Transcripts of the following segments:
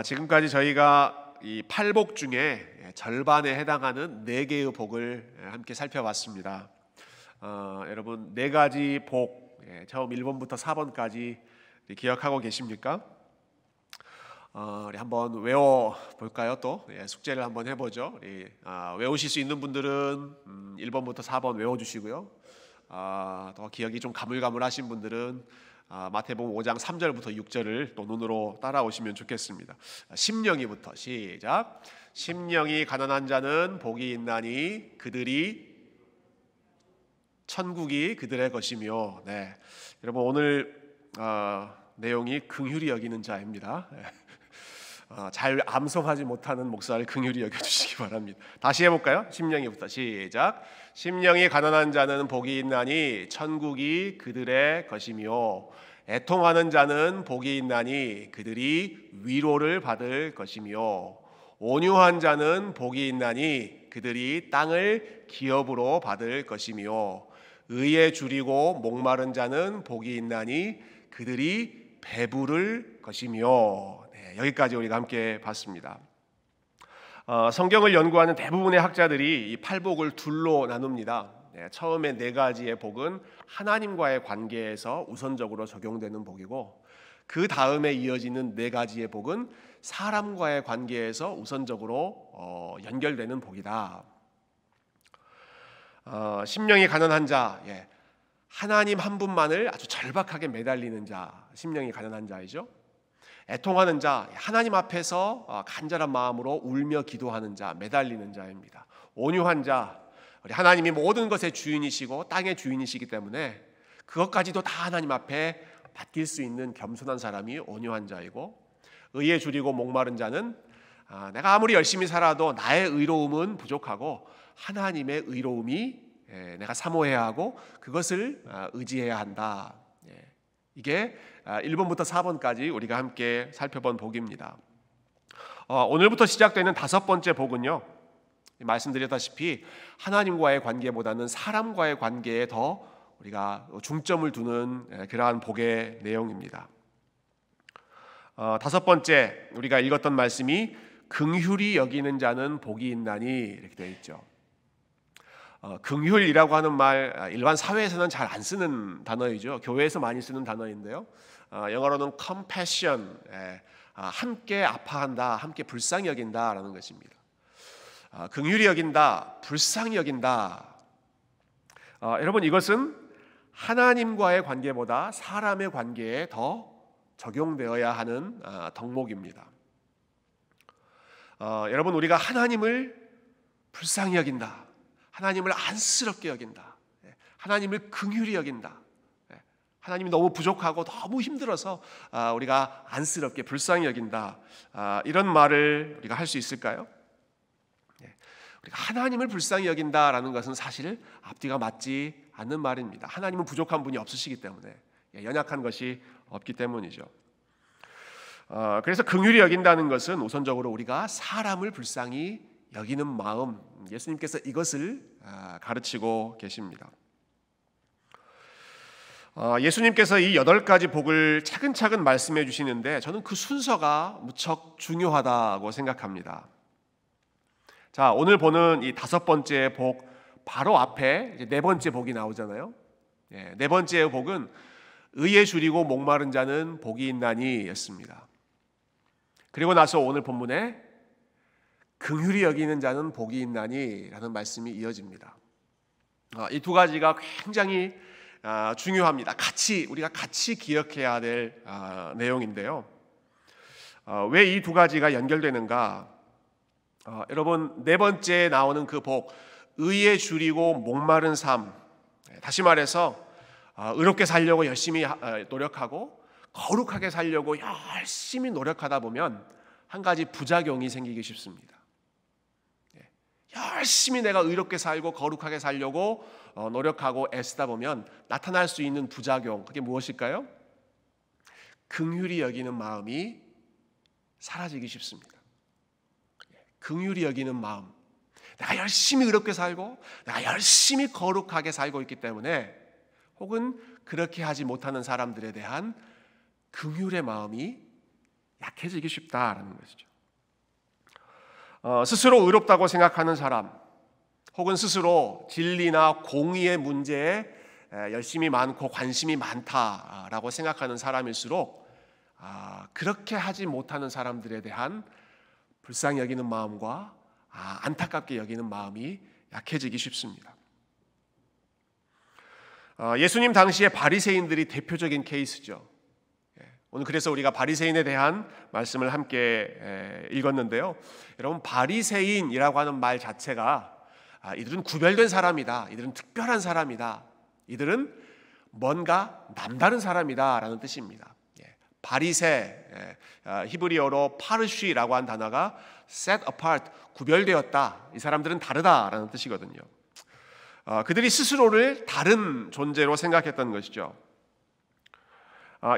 지금까지 저희가 이 팔복 중에 절반에 해당하는 4개의 복을 함께 살펴봤습니다. 여러분 4가지 복, 처음 1번부터 4번까지 기억하고 계십니까? 우리 한번 외워볼까요? 또 숙제를 한번 해보죠. 외우실 수 있는 분들은 1번부터 4번 외워주시고요. 더 기억이 좀 가물가물하신 분들은 마태복음 5장 3절부터 6절을 또 눈으로 따라오시면 좋겠습니다. 심령이부터 시작. 심령이 가난한 자는 복이 있나니 그들이 천국이 그들의 것이며. 여러분 오늘 내용이 긍휼히 여기는 자입니다. 잘 암송하지 못하는 목사를 긍휼히 여겨주시기 바랍니다. 다시 해볼까요? 심령이부터 시작. 심령이 가난한 자는 복이 있나니 천국이 그들의 것이며 애통하는 자는 복이 있나니 그들이 위로를 받을 것이며 온유한 자는 복이 있나니 그들이 땅을 기업으로 받을 것이며 의에 줄이고 목마른 자는 복이 있나니 그들이 배부를 것이며. 여기까지 우리가 함께 봤습니다. 성경을 연구하는 대부분의 학자들이 이 팔복을 둘로 나눕니다. 처음에 4가지의 복은 하나님과의 관계에서 우선적으로 적용되는 복이고, 그 다음에 이어지는 4가지의 복은 사람과의 관계에서 우선적으로 연결되는 복이다. 심령이 가난한 자, 하나님 한 분만을 아주 절박하게 매달리는 자, 심령이 가난한 자이죠. 애통하는 자, 하나님 앞에서 간절한 마음으로 울며 기도하는 자, 매달리는 자입니다. 온유한 자, 우리 하나님이 모든 것의 주인이시고 땅의 주인이시기 때문에 그것까지도 다 하나님 앞에 맡길 수 있는 겸손한 사람이 온유한 자이고, 의에 줄이고 목마른 자는 내가 아무리 열심히 살아도 나의 의로움은 부족하고 하나님의 의로움이 내가 사모해야 하고 그것을 의지해야 한다. 이게 1번부터 4번까지 우리가 함께 살펴본 복입니다. 오늘부터 시작되는 5번째 복은요, 말씀드렸다시피 하나님과의 관계보다는 사람과의 관계에 더 우리가 중점을 두는 그러한 복의 내용입니다. 5번째 우리가 읽었던 말씀이 긍휼히 여기는 자는 복이 있나니 이렇게 되어 있죠. 긍휼이라고 하는 말 일반 사회에서는 잘 안 쓰는 단어이죠. 교회에서 많이 쓰는 단어인데요. 영어로는 compassion, 함께 아파한다, 함께 불쌍히 여긴다라는 것입니다. 긍휼히 여긴다, 불쌍히 여긴다. 여러분 이것은 하나님과의 관계보다 사람의 관계에 더 적용되어야 하는 덕목입니다. 여러분 우리가 하나님을 불쌍히 여긴다, 하나님을 안쓰럽게 여긴다, 하나님을 긍휼히 여긴다, 하나님이 너무 부족하고 너무 힘들어서 우리가 안쓰럽게 불쌍히 여긴다, 이런 말을 우리가 할 수 있을까요? 우리가 하나님을 불쌍히 여긴다라는 것은 사실 앞뒤가 맞지 않는 말입니다. 하나님은 부족한 분이 없으시기 때문에, 연약한 것이 없기 때문이죠. 그래서 긍휼히 여긴다는 것은 우선적으로 우리가 사람을 불쌍히 여기는 마음, 예수님께서 이것을 가르치고 계십니다. 예수님께서 이 8가지 복을 차근차근 말씀해 주시는데 저는 그 순서가 무척 중요하다고 생각합니다. 자, 오늘 보는 이 5번째 복 바로 앞에 이제 4번째 복이 나오잖아요. 4번째 복은 의에 줄이고 목마른 자는 복이 있나니 였습니다. 그리고 나서 오늘 본문에 긍휼히 여기는 자는 복이 있나니 라는 말씀이 이어집니다. 이 2가지가 굉장히 중요합니다. 우리가 같이 기억해야 될 내용인데요. 왜 이 2가지가 연결되는가? 여러분 4번째에 나오는 그 복, 의에 줄이고 목마른 삶, 다시 말해서 의롭게 살려고 열심히 노력하고 거룩하게 살려고 열심히 노력하다 보면 한 가지 부작용이 생기기 쉽습니다. 열심히 내가 의롭게 살고 거룩하게 살려고 노력하고 애쓰다 보면 나타날 수 있는 부작용, 그게 무엇일까요? 긍휼히 여기는 마음이 사라지기 쉽습니다. 긍휼히 여기는 마음, 내가 열심히 의롭게 살고 내가 열심히 거룩하게 살고 있기 때문에, 혹은 그렇게 하지 못하는 사람들에 대한 긍휼의 마음이 약해지기 쉽다라는 것이죠. 스스로 의롭다고 생각하는 사람, 혹은 스스로 진리나 공의의 문제에 열심이 많고 관심이 많다라고 생각하는 사람일수록 그렇게 하지 못하는 사람들에 대한 불쌍히 여기는 마음과 안타깝게 여기는 마음이 약해지기 쉽습니다. 예수님 당시의 바리새인들이 대표적인 케이스죠. 오늘 그래서 우리가 바리새인에 대한 말씀을 함께 읽었는데요. 여러분, 바리새인이라고 하는 말 자체가 이들은 구별된 사람이다, 이들은 특별한 사람이다, 이들은 뭔가 남다른 사람이다 라는 뜻입니다. 바리새, 히브리어로 파르쉬라고 한 단어가 set apart, 구별되었다, 이 사람들은 다르다라는 뜻이거든요. 그들이 스스로를 다른 존재로 생각했던 것이죠.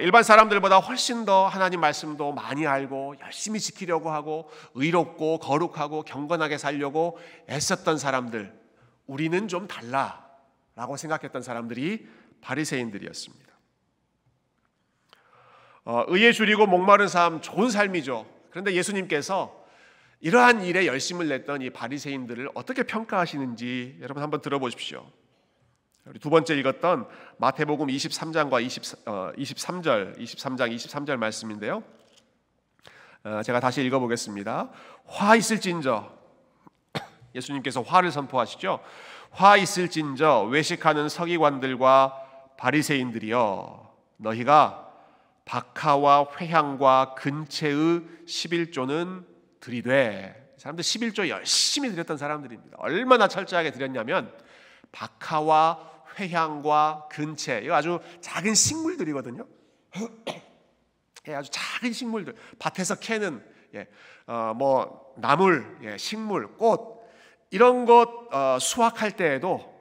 일반 사람들보다 훨씬 더 하나님 말씀도 많이 알고 열심히 지키려고 하고 의롭고 거룩하고 경건하게 살려고 애썼던 사람들, 우리는 좀 달라라고 생각했던 사람들이 바리새인들이었습니다. 의에 줄이고 목마른 삶, 좋은 삶이죠. 그런데 예수님께서 이러한 일에 열심을 냈던 이 바리새인들을 어떻게 평가하시는지 여러분 한번 들어보십시오. 우리 두 번째 읽었던 마태복음 23장과 23장 말씀인데요. 제가 다시 읽어보겠습니다. 화 있을진저, 예수님께서 화를 선포하시죠. 화 있을진저 외식하는 서기관들과 바리새인들이여, 너희가 박하와 회향과 근체의 11조는 드리되. 사람들 11조 열심히 드렸던 사람들입니다. 얼마나 철저하게 드렸냐면 박하와 회향과 근체, 이거 아주 작은 식물들이거든요. 아주 작은 식물들, 밭에서 캐는 나물, 식물, 꽃 이런 것 수확할 때에도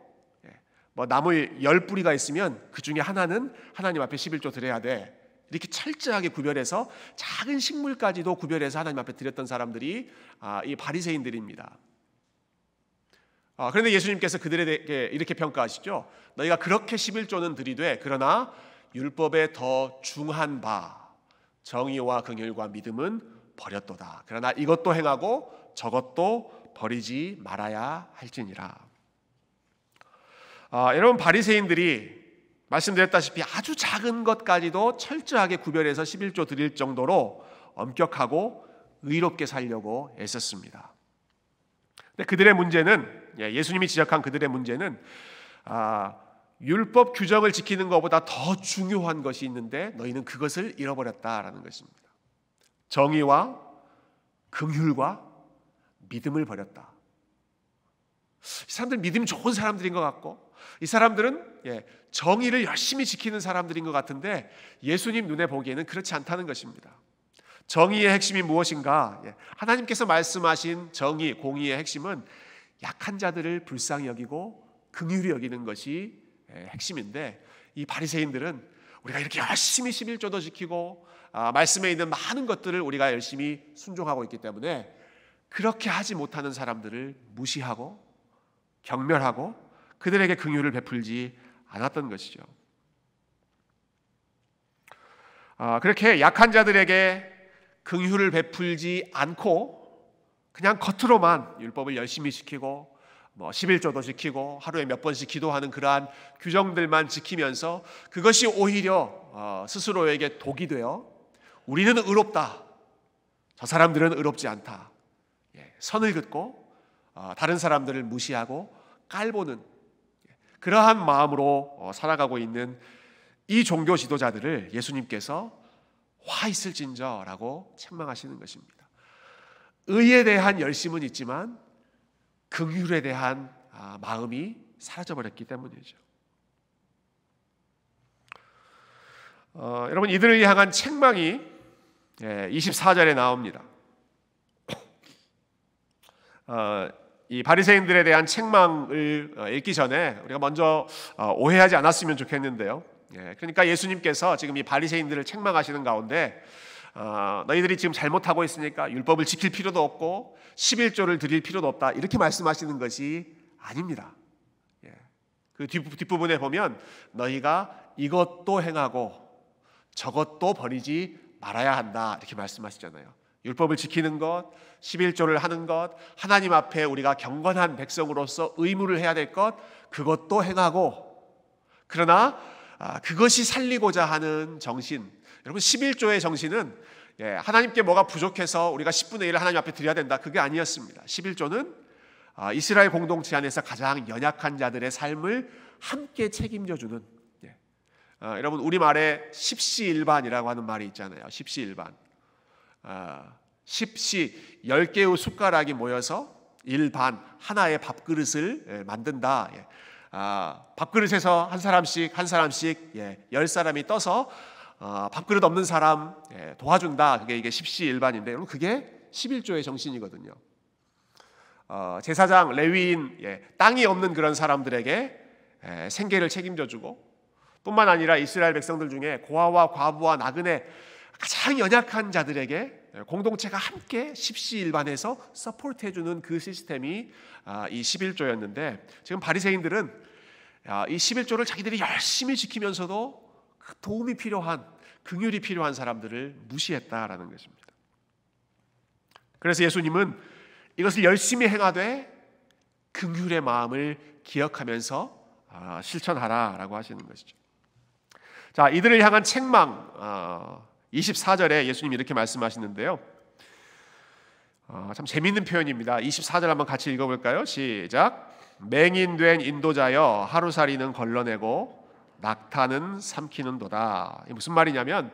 나물 10뿌리가 있으면 그 중에 하나는 하나님 앞에 11조 드려야 돼. 이렇게 철저하게 구별해서 작은 식물까지도 구별해서 하나님 앞에 드렸던 사람들이 이 바리새인들입니다. 그런데 예수님께서 그들에게 이렇게 평가하시죠. 너희가 그렇게 11조는 드리되 그러나 율법에 더 중한 바 정의와 긍휼과 믿음은 버렸도다. 그러나 이것도 행하고 저것도 버리지 말아야 할지니라. 여러분, 바리새인들이 말씀드렸다시피 아주 작은 것까지도 철저하게 구별해서 11조 드릴 정도로 엄격하고 의롭게 살려고 애썼습니다. 근데 그들의 문제는, 예수님이 지적한 그들의 문제는 율법 규정을 지키는 것보다 더 중요한 것이 있는데 너희는 그것을 잃어버렸다라는 것입니다. 정의와 긍휼과 믿음을 버렸다. 이 사람들 믿음 좋은 사람들인 것 같고, 이 사람들은 정의를 열심히 지키는 사람들인 것 같은데 예수님 눈에 보기에는 그렇지 않다는 것입니다. 정의의 핵심이 무엇인가? 하나님께서 말씀하신 정의, 공의의 핵심은 약한 자들을 불쌍히 여기고 긍휼히 여기는 것이 핵심인데, 이 바리새인들은 우리가 이렇게 열심히 11조도 지키고 말씀에 있는 많은 것들을 우리가 열심히 순종하고 있기 때문에 그렇게 하지 못하는 사람들을 무시하고 경멸하고 그들에게 긍휼을 베풀지 않았던 것이죠. 그렇게 약한 자들에게 긍휼을 베풀지 않고 그냥 겉으로만 율법을 열심히 지키고 11조도 지키고 하루에 몇 번씩 기도하는 그러한 규정들만 지키면서 그것이 오히려 스스로에게 독이 되어 우리는 의롭다, 저 사람들은 의롭지 않다, 선을 긋고 다른 사람들을 무시하고 깔보는 그러한 마음으로 살아가고 있는 이 종교 지도자들을 예수님께서 화 있을진저라고 책망하시는 것입니다. 의에 대한 열심은 있지만 긍휼에 대한 마음이 사라져버렸기 때문이죠. 여러분, 이들을 향한 책망이 24절에 나옵니다. 이 바리새인들에 대한 책망을 읽기 전에 우리가 먼저 오해하지 않았으면 좋겠는데요. 그러니까 예수님께서 지금 이 바리새인들을 책망하시는 가운데 너희들이 지금 잘못하고 있으니까 율법을 지킬 필요도 없고 11조를 드릴 필요도 없다, 이렇게 말씀하시는 것이 아닙니다. 그 뒷부분에 보면 너희가 이것도 행하고 저것도 버리지 말아야 한다 이렇게 말씀하시잖아요. 율법을 지키는 것, 11조를 하는 것, 하나님 앞에 우리가 경건한 백성으로서 의무를 해야 될 것, 그것도 행하고, 그러나 그것이 살리고자 하는 정신, 여러분 11조의 정신은 하나님께 뭐가 부족해서 우리가 10분의 1을 하나님 앞에 드려야 된다, 그게 아니었습니다. 11조는 이스라엘 공동체 안에서 가장 연약한 자들의 삶을 함께 책임져주는, 여러분 우리말에 십시일반이라고 하는 말이 있잖아요. 십시일반. 십시 10개의 숟가락이 모여서 일반 하나의 밥그릇을 만든다. 밥그릇에서 한 사람씩 10사람이 떠서 밥그릇 없는 사람 도와준다. 그게 이게 십시일반인데, 여러분 그게 11조의 정신이거든요. 제사장, 레위인, 땅이 없는 그런 사람들에게 생계를 책임져주고, 뿐만 아니라 이스라엘 백성들 중에 고아와 과부와 나그네 가장 연약한 자들에게 공동체가 함께 십시일반해서 서포트해주는 그 시스템이 이 11조였는데, 지금 바리새인들은 이 11조를 자기들이 열심히 지키면서도 그 도움이 필요한, 긍휼이 필요한 사람들을 무시했다라는 것입니다. 그래서 예수님은 이것을 열심히 행하되 긍휼의 마음을 기억하면서 실천하라라고 하시는 것이죠. 자, 이들을 향한 책망 24절에 예수님이 이렇게 말씀하시는데요. 참 재미있는 표현입니다. 24절 한번 같이 읽어볼까요? 시작. 맹인된 인도자여 하루살이는 걸러내고 낙타는 삼키는도다. 이게 무슨 말이냐면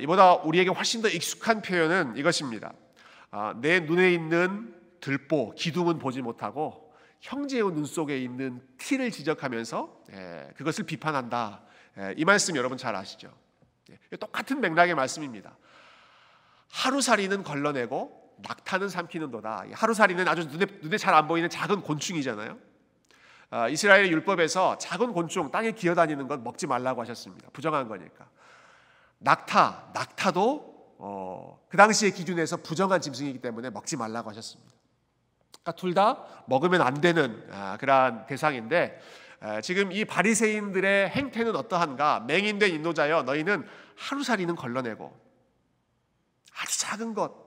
이보다 우리에게 훨씬 더 익숙한 표현은 이것입니다. 내 눈에 있는 들보, 기둥은 보지 못하고 형제의 눈 속에 있는 티를 지적하면서 그것을 비판한다. 이 말씀 여러분 잘 아시죠? 똑같은 맥락의 말씀입니다. 하루살이는 걸러내고 낙타는 삼키는도다. 하루살이는 아주 눈에 잘 안 보이는 작은 곤충이잖아요. 이스라엘의 율법에서 작은 곤충 땅에 기어다니는 건 먹지 말라고 하셨습니다. 부정한 거니까. 낙타도 그 당시의 기준에서 부정한 짐승이기 때문에 먹지 말라고 하셨습니다. 그러니까 둘 다 먹으면 안 되는 그러한 대상인데, 지금 이 바리새인들의 행태는 어떠한가? 맹인된 인도자여 너희는 하루살이는 걸러내고 아주 작은 것,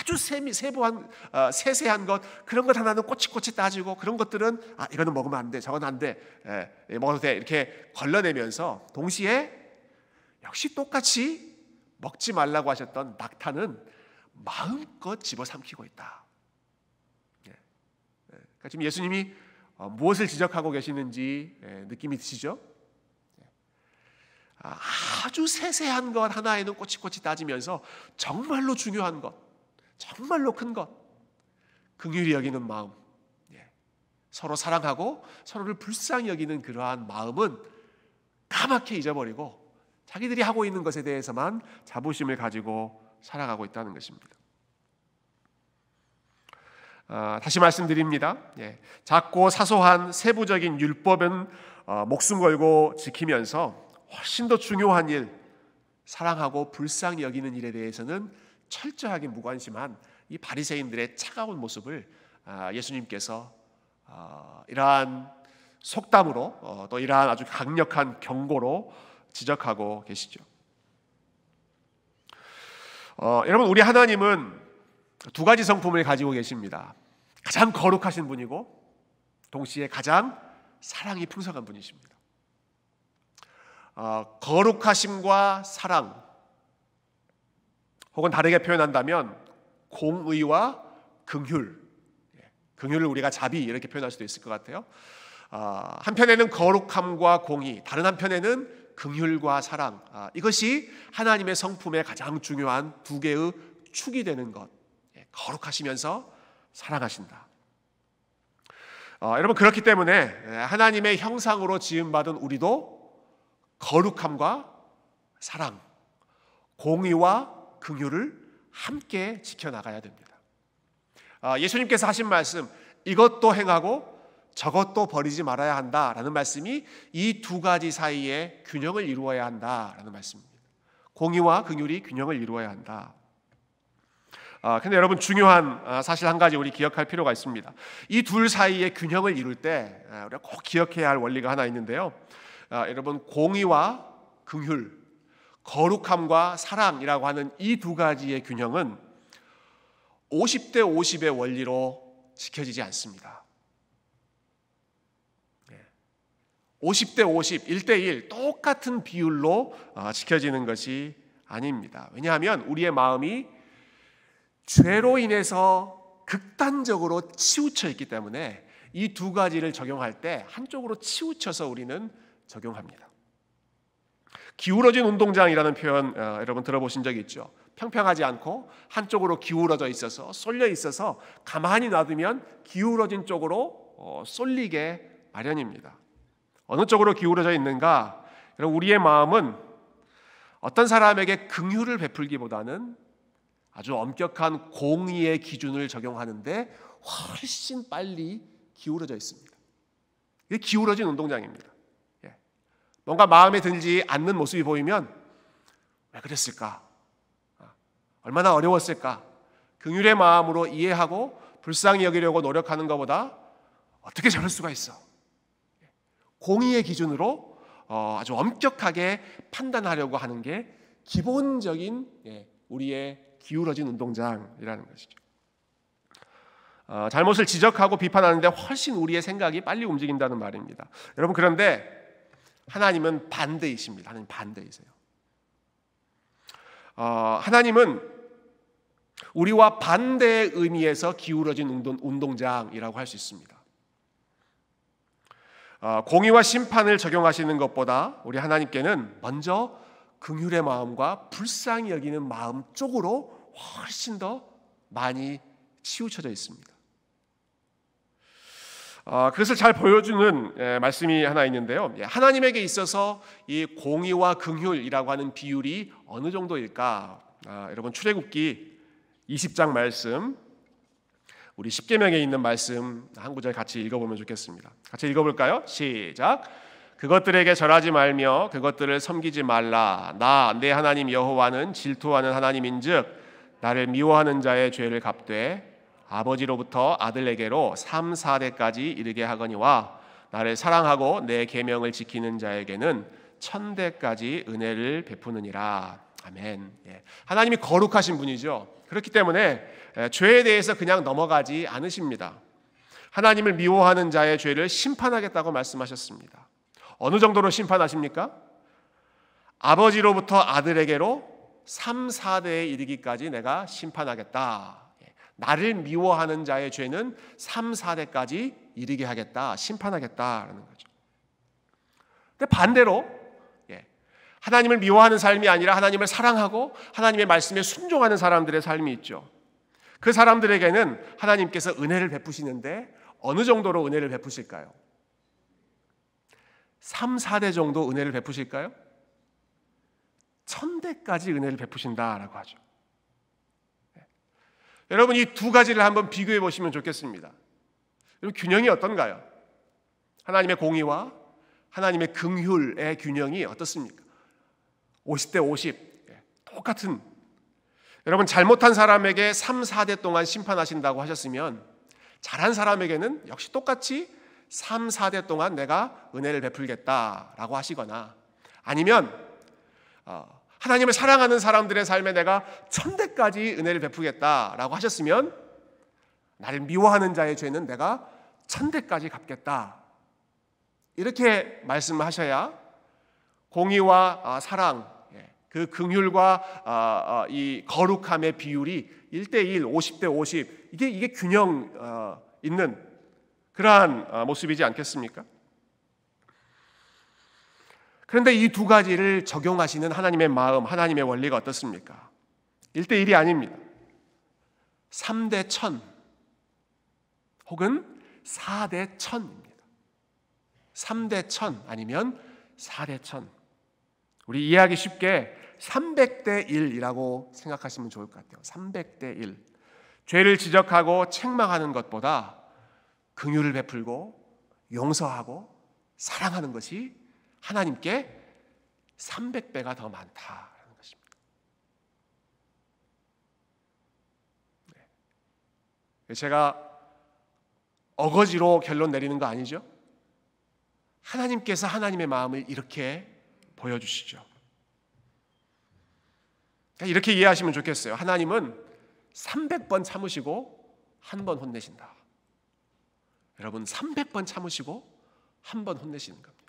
아주 세부한 세세한 것, 그런 것 하나는 꼬치꼬치 따지고, 그런 것들은 이거는 먹으면 안 돼, 저건 안 돼, 먹어도 돼, 이렇게 걸러내면서 동시에 역시 똑같이 먹지 말라고 하셨던 낙타는 마음껏 집어삼키고 있다. 그러니까 지금 예수님이 무엇을 지적하고 계시는지 느낌이 드시죠? 아주 세세한 것 하나에는 꼬치꼬치 따지면서 정말로 중요한 것, 정말로 큰 것, 긍휼히 여기는 마음, 서로 사랑하고 서로를 불쌍히 여기는 그러한 마음은 까맣게 잊어버리고 자기들이 하고 있는 것에 대해서만 자부심을 가지고 살아가고 있다는 것입니다. 다시 말씀드립니다. 작고 사소한 세부적인 율법은 목숨 걸고 지키면서 훨씬 더 중요한 일, 사랑하고 불쌍히 여기는 일에 대해서는 철저하게 무관심한 이 바리새인들의 차가운 모습을 예수님께서 이러한 속담으로 또 이러한 아주 강력한 경고로 지적하고 계시죠. 여러분, 우리 하나님은 두 가지 성품을 가지고 계십니다. 가장 거룩하신 분이고 동시에 가장 사랑이 풍성한 분이십니다. 거룩하심과 사랑, 혹은 다르게 표현한다면 공의와 긍휼, 긍휼을 우리가 자비 이렇게 표현할 수도 있을 것 같아요. 한편에는 거룩함과 공의, 다른 한편에는 긍휼과 사랑, 이것이 하나님의 성품의 가장 중요한 두 개의 축이 되는 것. 거룩하시면서 사랑하신다. 여러분, 그렇기 때문에 하나님의 형상으로 지음받은 우리도 거룩함과 사랑, 공의와 긍휼을 함께 지켜나가야 됩니다. 예수님께서 하신 말씀, 이것도 행하고 저것도 버리지 말아야 한다라는 말씀이 이 두 가지 사이에 균형을 이루어야 한다라는 말씀입니다. 공의와 긍휼이 균형을 이루어야 한다. 근데 여러분, 중요한 사실 한 가지 우리 기억할 필요가 있습니다. 이 둘 사이의 균형을 이룰 때 우리가 꼭 기억해야 할 원리가 하나 있는데요. 여러분, 공의와 긍휼, 거룩함과 사랑이라고 하는 이 두 가지의 균형은 50대 50의 원리로 지켜지지 않습니다. 50대 50, 1대1 똑같은 비율로 지켜지는 것이 아닙니다. 왜냐하면 우리의 마음이 죄로 인해서 극단적으로 치우쳐 있기 때문에 이 두 가지를 적용할 때 한쪽으로 치우쳐서 우리는 적용합니다. 기울어진 운동장이라는 표현 여러분 들어보신 적이 있죠? 평평하지 않고 한쪽으로 기울어져 있어서 쏠려 있어서 가만히 놔두면 기울어진 쪽으로 쏠리게 마련입니다. 어느 쪽으로 기울어져 있는가? 여러분, 우리의 마음은 어떤 사람에게 긍휼을 베풀기보다는 아주 엄격한 공의의 기준을 적용하는데 훨씬 빨리 기울어져 있습니다. 이게 기울어진 운동장입니다. 뭔가 마음에 들지 않는 모습이 보이면 왜 그랬을까? 얼마나 어려웠을까? 긍휼의 마음으로 이해하고 불쌍히 여기려고 노력하는 것보다 어떻게 저럴 수가 있어? 공의의 기준으로 아주 엄격하게 판단하려고 하는 게 기본적인 우리의 기울어진 운동장이라는 것이죠. 잘못을 지적하고 비판하는데 훨씬 우리의 생각이 빨리 움직인다는 말입니다. 여러분, 그런데 하나님은 반대이십니다. 하나님 반대이세요. 하나님은 우리와 반대의 의미에서 기울어진 운동장이라고 할 수 있습니다. 공의와 심판을 적용하시는 것보다 우리 하나님께는 먼저 긍휼의 마음과 불쌍히 여기는 마음 쪽으로 훨씬 더 많이 치우쳐져 있습니다. 그것을 잘 보여주는 말씀이 하나 있는데요. 하나님에게 있어서 이 공의와 긍휼이라고 하는 비율이 어느 정도일까? 여러분, 출애굽기 20장 말씀, 우리 십계명에 있는 말씀 한 구절 같이 읽어보면 좋겠습니다. 같이 읽어볼까요? 시작. 그것들에게 절하지 말며 그것들을 섬기지 말라. 나 내 하나님 여호와는 질투하는 하나님인즉 나를 미워하는 자의 죄를 갚되 아버지로부터 아들에게로 3, 4대까지 이르게 하거니와 나를 사랑하고 내 계명을 지키는 자에게는 1000대까지 은혜를 베푸느니라. 아멘. 하나님이 거룩하신 분이죠. 그렇기 때문에 죄에 대해서 그냥 넘어가지 않으십니다. 하나님을 미워하는 자의 죄를 심판하겠다고 말씀하셨습니다. 어느 정도로 심판하십니까? 아버지로부터 아들에게로 3, 4대에 이르기까지 내가 심판하겠다. 나를 미워하는 자의 죄는 3, 4대까지 이르게 하겠다. 심판하겠다라는 거죠. 근데 반대로 하나님을 미워하는 삶이 아니라 하나님을 사랑하고 하나님의 말씀에 순종하는 사람들의 삶이 있죠. 그 사람들에게는 하나님께서 은혜를 베푸시는데 어느 정도로 은혜를 베푸실까요? 3, 4대 정도 은혜를 베푸실까요? 1000대까지 은혜를 베푸신다라고 하죠. 여러분, 이 두 가지를 한번 비교해 보시면 좋겠습니다. 여러분, 균형이 어떤가요? 하나님의 공의와 하나님의 긍휼의 균형이 어떻습니까? 50대 50 똑같은. 여러분, 잘못한 사람에게 3, 4대 동안 심판하신다고 하셨으면 잘한 사람에게는 역시 똑같이 3, 4대 동안 내가 은혜를 베풀겠다라고 하시거나, 아니면 하나님을 사랑하는 사람들의 삶에 내가 1000대까지 은혜를 베푸겠다라고 하셨으면 나를 미워하는 자의 죄는 내가 1000대까지 갚겠다. 이렇게 말씀하셔야 공의와 사랑, 그 긍휼과 이 거룩함의 비율이 1대1, 50대 50 이게 균형 있는 그러한 모습이지 않겠습니까? 그런데 이 두 가지를 적용하시는 하나님의 마음, 하나님의 원리가 어떻습니까? 1대1이 아닙니다. 3대 1000 혹은 4대 1000입니다. 3대 1000 아니면 4대 1000. 우리 이해하기 쉽게 300대 1이라고 생각하시면 좋을 것 같아요. 300대 1. 죄를 지적하고 책망하는 것보다 긍휼을 베풀고 용서하고 사랑하는 것이 하나님께 300배가 더 많다라는 것입니다. 제가 어거지로 결론 내리는 거 아니죠? 하나님께서 하나님의 마음을 이렇게 보여주시죠. 이렇게 이해하시면 좋겠어요. 하나님은 300번 참으시고 한 번 혼내신다. 여러분, 300번 참으시고 한 번 혼내시는 겁니다.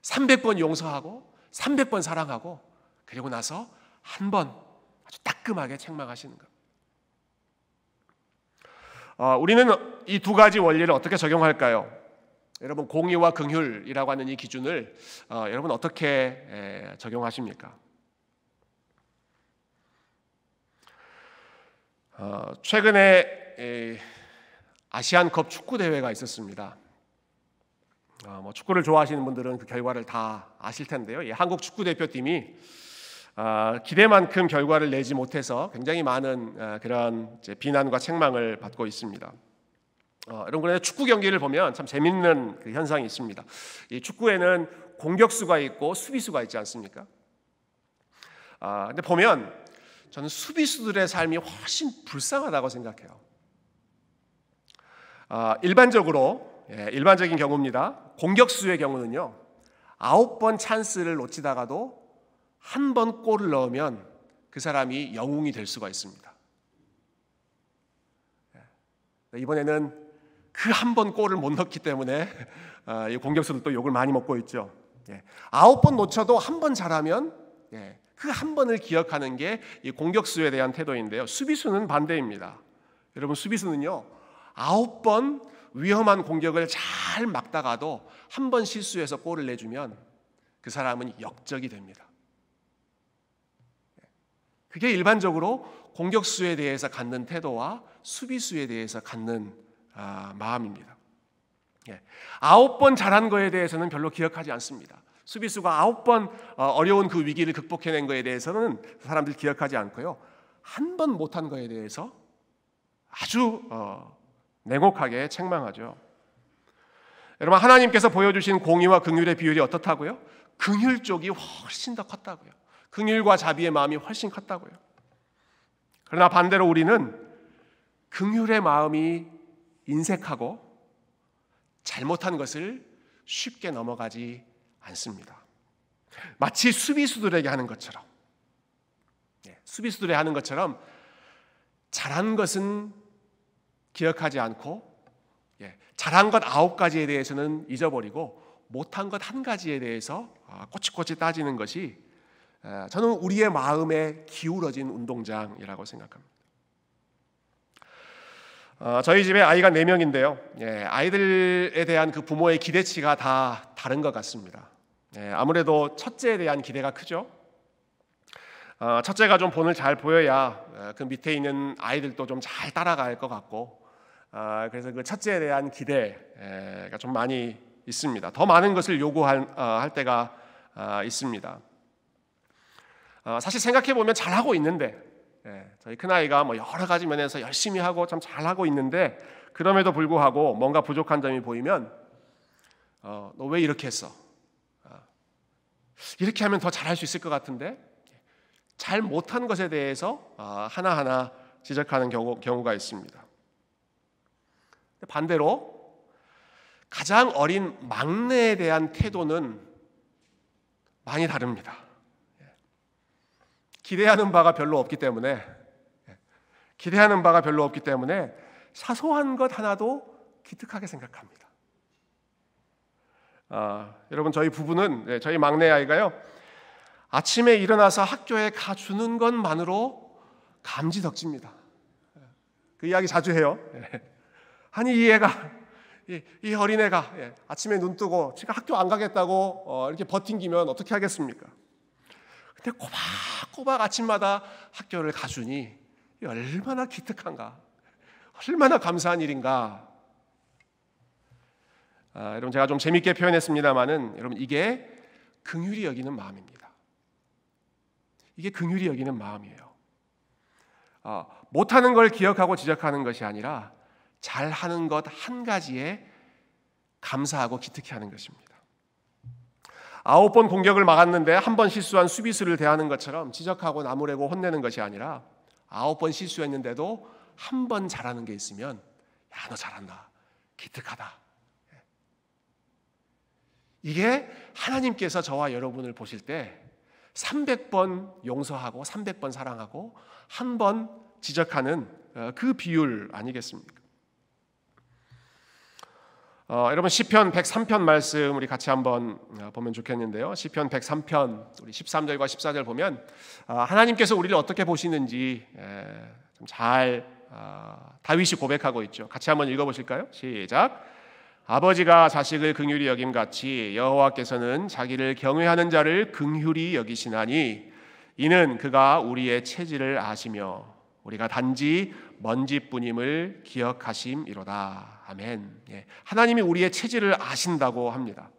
300번 용서하고 300번 사랑하고 그리고 나서 한 번 아주 따끔하게 책망하시는 겁니다. 우리는 이 두 가지 원리를 어떻게 적용할까요? 여러분, 공의와 긍휼이라고 하는 이 기준을 여러분 어떻게 적용하십니까? 최근에 아시안컵 축구 대회가 있었습니다. 축구를 좋아하시는 분들은 그 결과를 다 아실 텐데요. 한국 축구 대표팀이 기대만큼 결과를 내지 못해서 굉장히 많은 그런 비난과 책망을 받고 있습니다. 여러분, 그런데 축구 경기를 보면 참 재밌는 그 현상이 있습니다. 이 축구에는 공격수가 있고 수비수가 있지 않습니까? 근데 보면 저는 수비수들의 삶이 훨씬 불쌍하다고 생각해요. 일반적인 경우입니다. 공격수의 경우는요, 9번 찬스를 놓치다가도 한 번 골을 넣으면 그 사람이 영웅이 될 수가 있습니다. 이번에는 그 한 번 골을 못 넣기 때문에 이 공격수들도 욕을 많이 먹고 있죠. 9번 놓쳐도 한 번 잘하면 그 한 번을 기억하는 게 이 공격수에 대한 태도인데요. 수비수는 반대입니다. 여러분, 수비수는요, 9번 위험한 공격을 잘 막다가도 한 번 실수해서 골을 내주면 그 사람은 역적이 됩니다. 그게 일반적으로 공격수에 대해서 갖는 태도와 수비수에 대해서 갖는 마음입니다. 9번 잘한 거에 대해서는 별로 기억하지 않습니다. 수비수가 9번 어려운 그 위기를 극복해낸 거에 대해서는 사람들이 기억하지 않고요, 한 번 못한 거에 대해서 아주 냉혹하게 책망하죠. 여러분, 하나님께서 보여주신 공의와 긍휼의 비율이 어떻다고요? 긍휼 쪽이 훨씬 더 컸다고요. 긍휼과 자비의 마음이 훨씬 컸다고요. 그러나 반대로 우리는 긍휼의 마음이 인색하고 잘못한 것을 쉽게 넘어가지 않습니다. 마치 수비수들에게 하는 것처럼, 수비수들이 하는 것처럼 잘한 것은 기억하지 않고 잘한 것 9가지에 대해서는 잊어버리고 못한 것 1가지에 대해서 꼬치꼬치 따지는 것이 저는 우리의 마음에 기울어진 운동장이라고 생각합니다. 저희 집에 아이가 4명인데요. 아이들에 대한 그 부모의 기대치가 다 다른 것 같습니다. 아무래도 첫째에 대한 기대가 크죠. 첫째가 좀 본을 잘 보여야 그 밑에 있는 아이들도 좀 잘 따라갈 것 같고, 그래서 그 첫째에 대한 기대가 좀 많이 있습니다. 더 많은 것을 요구할 때가 있습니다. 사실 생각해 보면 잘하고 있는데, 저희 큰아이가 여러 가지 면에서 열심히 하고 참 잘하고 있는데, 그럼에도 불구하고 뭔가 부족한 점이 보이면 너 왜 이렇게 했어? 이렇게 하면 더 잘할 수 있을 것 같은데, 잘 못한 것에 대해서 하나하나 지적하는 경우가 있습니다. 반대로 가장 어린 막내에 대한 태도는 많이 다릅니다. 기대하는 바가 별로 없기 때문에 사소한 것 하나도 기특하게 생각합니다. 여러분, 저희 부부는, 저희 막내 아이가요, 아침에 일어나서 학교에 가주는 것만으로 감지덕집니다. 그 이야기 자주 해요. 아니, 이 어린애가 아침에 눈 뜨고 지금 학교 안 가겠다고 이렇게 버팅기면 어떻게 하겠습니까? 근데 꼬박꼬박 아침마다 학교를 가주니 얼마나 기특한가, 얼마나 감사한 일인가. 여러분, 제가 좀 재밌게 표현했습니다만은, 여러분, 이게 긍휼히 여기는 마음입니다. 이게 긍휼히 여기는 마음이에요. 못하는 걸 기억하고 지적하는 것이 아니라 잘하는 것 1가지에 감사하고 기특해하는 것입니다. 9번 공격을 막았는데 한 번 실수한 수비수를 대하는 것처럼 지적하고 나무래고 혼내는 것이 아니라 9번 실수했는데도 한 번 잘하는 게 있으면, 야, 너 잘한다, 기특하다. 이게 하나님께서 저와 여러분을 보실 때 300번 용서하고 300번 사랑하고 한 번 지적하는 그 비율 아니겠습니까? 여러분 시편 103편 말씀 우리 같이 한번 보면 좋겠는데요. 시편 103편 우리 13절과 14절 보면 하나님께서 우리를 어떻게 보시는지 좀 잘 다윗이 고백하고 있죠. 같이 한번 읽어보실까요? 시작. 아버지가 자식을 긍휼히 여김같이 여호와께서는 자기를 경외하는 자를 긍휼히 여기시나니 이는 그가 우리의 체질을 아시며 우리가 단지 먼지뿐임을 기억하심이로다. 아멘. 하나님이 우리의 체질을 아신다고 합니다.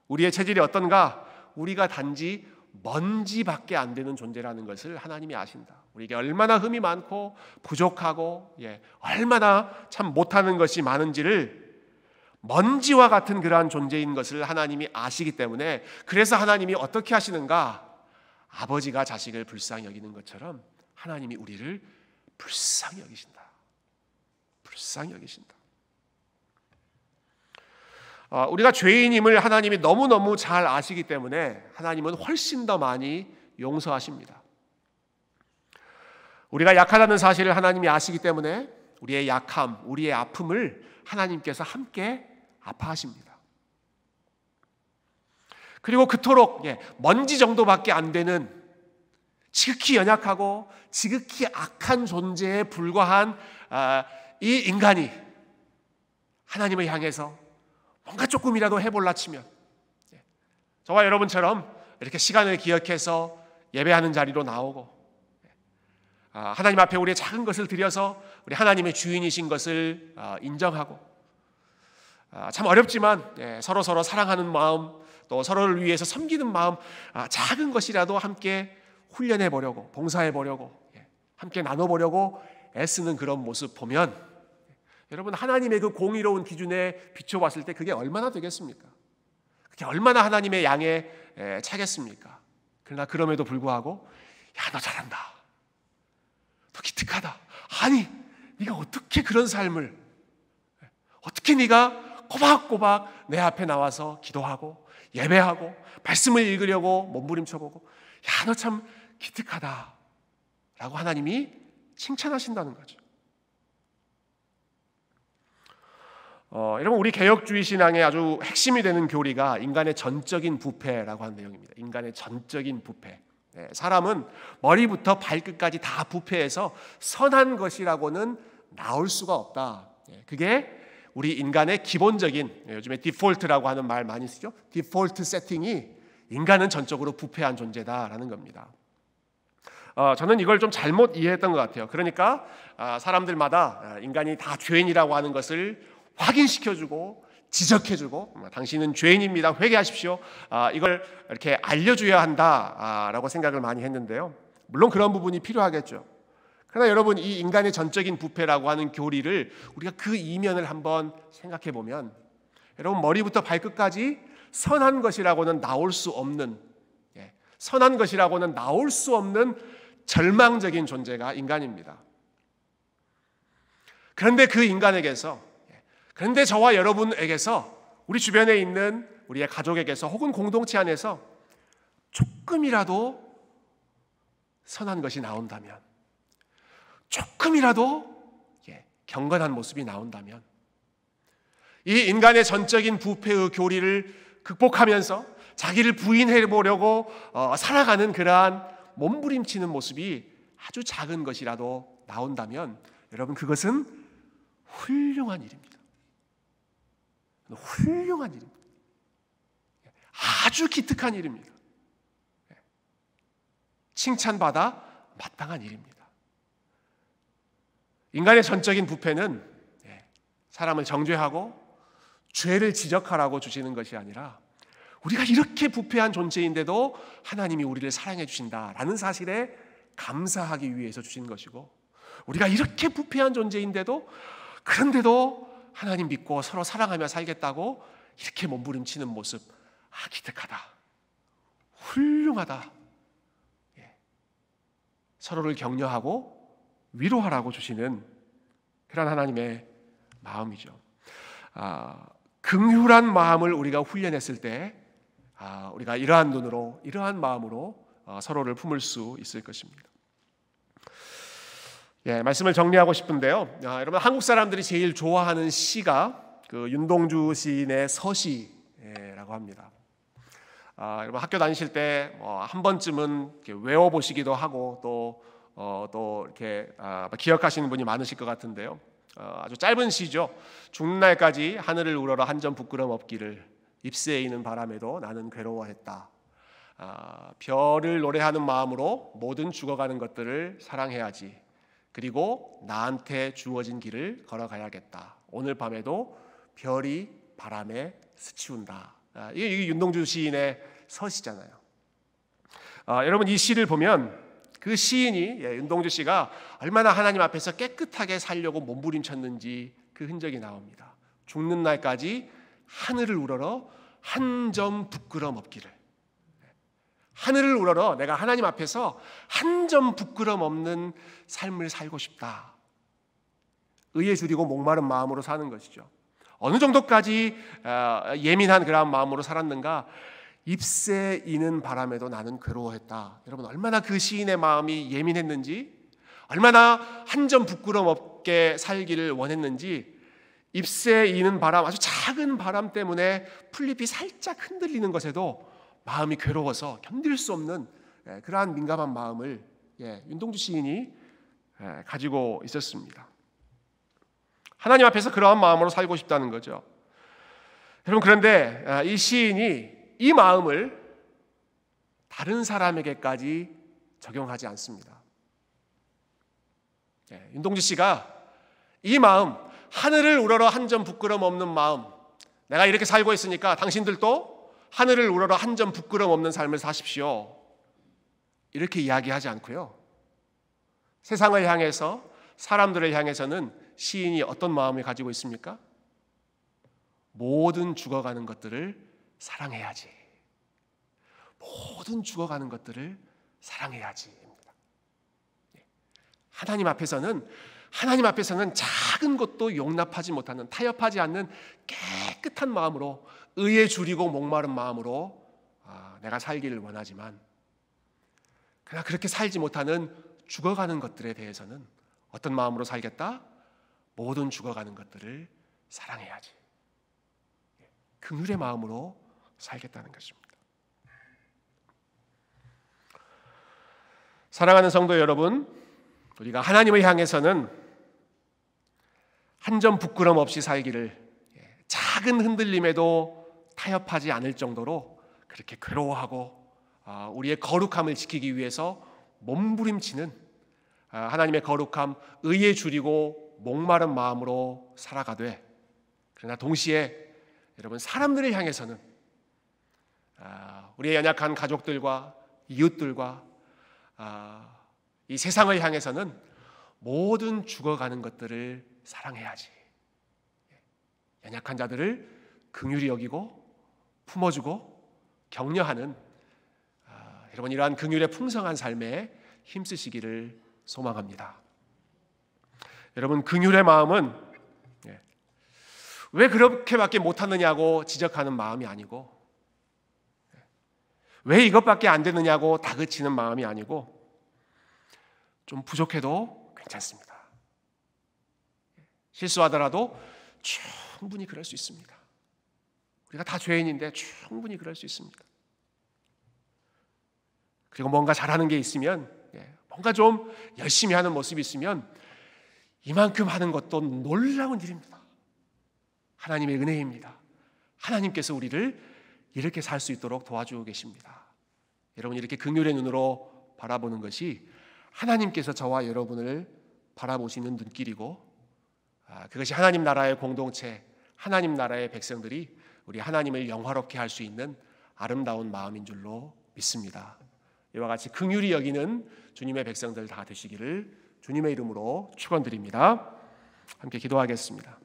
우리의 체질이 어떤가? 우리가 단지 먼지밖에 안 되는 존재라는 것을 하나님이 아신다. 우리에게 얼마나 흠이 많고 부족하고 얼마나 참 못하는 것이 많은지를 먼지와 같은 그러한 존재인 것을 하나님이 아시기 때문에 그래서 하나님이 어떻게 하시는가? 아버지가 자식을 불쌍히 여기는 것처럼 하나님이 우리를 불쌍히 여기신다. 불쌍히 여기신다. 우리가 죄인임을 하나님이 너무너무 잘 아시기 때문에 하나님은 훨씬 더 많이 용서하십니다. 우리가 약하다는 사실을 하나님이 아시기 때문에 우리의 약함, 우리의 아픔을 하나님께서 함께 아파하십니다. 그리고 그토록 먼지 정도밖에 안 되는 지극히 연약하고 지극히 악한 존재에 불과한 이 인간이 하나님을 향해서 뭔가 조금이라도 해볼라 치면 저와 여러분처럼 이렇게 시간을 기억해서 예배하는 자리로 나오고 하나님 앞에 우리의 작은 것을 드려서 우리 하나님의 주인이신 것을 인정하고 참 어렵지만 서로 사랑하는 마음 또 서로를 위해서 섬기는 마음 작은 것이라도 함께 훈련해 보려고 봉사해 보려고 함께 나눠 보려고 애쓰는 그런 모습 보면 여러분 하나님의 그 공의로운 기준에 비춰봤을 때 그게 얼마나 되겠습니까? 그게 얼마나 하나님의 양에 차겠습니까? 그러나 그럼에도 불구하고 야, 너 잘한다. 너 기특하다. 아니 네가 어떻게 그런 삶을 어떻게 네가 꼬박꼬박 내 앞에 나와서 기도하고 예배하고 말씀을 읽으려고 몸부림쳐보고 야, 너 참 기특하다 라고 하나님이 칭찬하신다는 거죠. 여러분 우리 개혁주의 신앙의 아주 핵심이 되는 교리가 인간의 전적인 부패라고 하는 내용입니다. 인간의 전적인 부패. 사람은 머리부터 발끝까지 다 부패해서 선한 것이라고는 나올 수가 없다. 그게 우리 인간의 기본적인 요즘에 디폴트라고 하는 말 많이 쓰죠. 디폴트 세팅이 인간은 전적으로 부패한 존재다라는 겁니다. 저는 이걸 좀 잘못 이해했던 것 같아요. 그러니까 사람들마다 인간이 다 죄인이라고 하는 것을 확인시켜주고 지적해주고 당신은 죄인입니다. 회개하십시오. 이걸 이렇게 알려줘야 한다라고 생각을 많이 했는데요. 물론 그런 부분이 필요하겠죠. 그러나 여러분 이 인간의 전적인 부패라고 하는 교리를 우리가 그 이면을 한번 생각해 보면 여러분 머리부터 발끝까지 선한 것이라고는 나올 수 없는 선한 것이라고는 나올 수 없는 절망적인 존재가 인간입니다. 그런데 그 인간에게서 그런데 저와 여러분에게서 우리 주변에 있는 우리의 가족에게서 혹은 공동체 안에서 조금이라도 선한 것이 나온다면 조금이라도 경건한 모습이 나온다면 이 인간의 전적인 부패의 교리를 극복하면서 자기를 부인해 보려고 살아가는 그러한 몸부림치는 모습이 아주 작은 것이라도 나온다면 여러분 그것은 훌륭한 일입니다. 훌륭한 일입니다. 아주 기특한 일입니다. 칭찬받아 마땅한 일입니다. 인간의 전적인 부패는 사람을 정죄하고 죄를 지적하라고 주시는 것이 아니라 우리가 이렇게 부패한 존재인데도 하나님이 우리를 사랑해 주신다라는 사실에 감사하기 위해서 주신 것이고 우리가 이렇게 부패한 존재인데도 그런데도 하나님 믿고 서로 사랑하며 살겠다고 이렇게 몸부림치는 모습 기특하다. 훌륭하다. 서로를 격려하고 위로하라고 주시는 그런 하나님의 마음이죠. 긍휼한 마음을 우리가 훈련했을 때 우리가 이러한 눈으로 이러한 마음으로 서로를 품을 수 있을 것입니다. 말씀을 정리하고 싶은데요. 여러분, 한국 사람들이 제일 좋아하는 시가 그 윤동주 시인의 서시라고 합니다. 여러분, 학교 다니실 때 한 번쯤은 외워보시기도 하고 또 이렇게 기억하시는 분이 많으실 것 같은데요. 아주 짧은 시죠. 죽는 날까지 하늘을 우러러 한 점 부끄럼 없기를, 잎새에 이는 바람에도 나는 괴로워했다. 별을 노래하는 마음으로 모든 죽어가는 것들을 사랑해야지. 그리고 나한테 주어진 길을 걸어가야겠다. 오늘 밤에도 별이 바람에 스치운다. 이게 윤동주 시인의 서시잖아요. 여러분, 이 시를 보면 그 시인이, 윤동주 씨가 얼마나 하나님 앞에서 깨끗하게 살려고 몸부림쳤는지 그 흔적이 나옵니다. 죽는 날까지 하늘을 우러러 한 점 부끄럼 없기를. 하늘을 우러러 내가 하나님 앞에서 한 점 부끄럼 없는 삶을 살고 싶다. 의에 줄이고 목마른 마음으로 사는 것이죠. 어느 정도까지 예민한 그런 마음으로 살았는가? 잎새 이는 바람에도 나는 괴로워했다. 여러분, 얼마나 그 시인의 마음이 예민했는지, 얼마나 한 점 부끄럼 없게 살기를 원했는지, 잎새 이는 바람, 아주 작은 바람 때문에 풀잎이 살짝 흔들리는 것에도 마음이 괴로워서 견딜 수 없는 그러한 민감한 마음을 윤동주 시인이 가지고 있었습니다. 하나님 앞에서 그러한 마음으로 살고 싶다는 거죠. 여러분, 그런데 이 시인이 이 마음을 다른 사람에게까지 적용하지 않습니다. 윤동주 씨가 이 마음, 하늘을 우러러 한 점 부끄럼 없는 마음, 내가 이렇게 살고 있으니까 당신들도 하늘을 우러러 한 점 부끄럼 없는 삶을 사십시오, 이렇게 이야기하지 않고요. 세상을 향해서, 사람들을 향해서는 시인이 어떤 마음을 가지고 있습니까? 모든 죽어가는 것들을 사랑해야지. 모든 죽어가는 것들을 사랑해야지입니다. 하나님 앞에서는 작은 것도 용납하지 못하는, 타협하지 않는 깨끗한 마음으로, 의에 줄이고 목마른 마음으로 내가 살기를 원하지만, 그러나 그렇게 살지 못하는 죽어가는 것들에 대해서는 어떤 마음으로 살겠다? 모든 죽어가는 것들을 사랑해야지. 긍휼의 마음으로 살겠다는 것입니다. 사랑하는 성도 여러분, 우리가 하나님을 향해서는 한 점 부끄럼 없이 살기를, 작은 흔들림에도 타협하지 않을 정도로 그렇게 괴로워하고 우리의 거룩함을 지키기 위해서 몸부림치는, 하나님의 거룩함, 의에 줄이고 목마른 마음으로 살아가되, 그러나 동시에 여러분, 사람들을 향해서는, 우리의 연약한 가족들과 이웃들과 이 세상을 향해서는 모든 죽어가는 것들을 사랑해야지. 연약한 자들을 긍휼히 여기고 품어주고 격려하는, 여러분, 이러한 긍휼의 풍성한 삶에 힘쓰시기를 소망합니다. 여러분, 긍휼의 마음은 왜 그렇게밖에 못하느냐고 지적하는 마음이 아니고, 왜 이것밖에 안 되느냐고 다그치는 마음이 아니고, 좀 부족해도 괜찮습니다. 실수하더라도 충분히 그럴 수 있습니다. 우리가 다 죄인인데 충분히 그럴 수 있습니다. 그리고 뭔가 잘하는 게 있으면, 뭔가 좀 열심히 하는 모습이 있으면 이만큼 하는 것도 놀라운 일입니다. 하나님의 은혜입니다. 하나님께서 우리를 이렇게 살 수 있도록 도와주고 계십니다. 여러분, 이렇게 긍휼의 눈으로 바라보는 것이 하나님께서 저와 여러분을 바라보시는 눈길이고, 그것이 하나님 나라의 공동체, 하나님 나라의 백성들이 우리 하나님을 영화롭게 할 수 있는 아름다운 마음인 줄로 믿습니다. 이와 같이 긍휼히 여기는 주님의 백성들 다 되시기를 주님의 이름으로 축원드립니다. 함께 기도하겠습니다.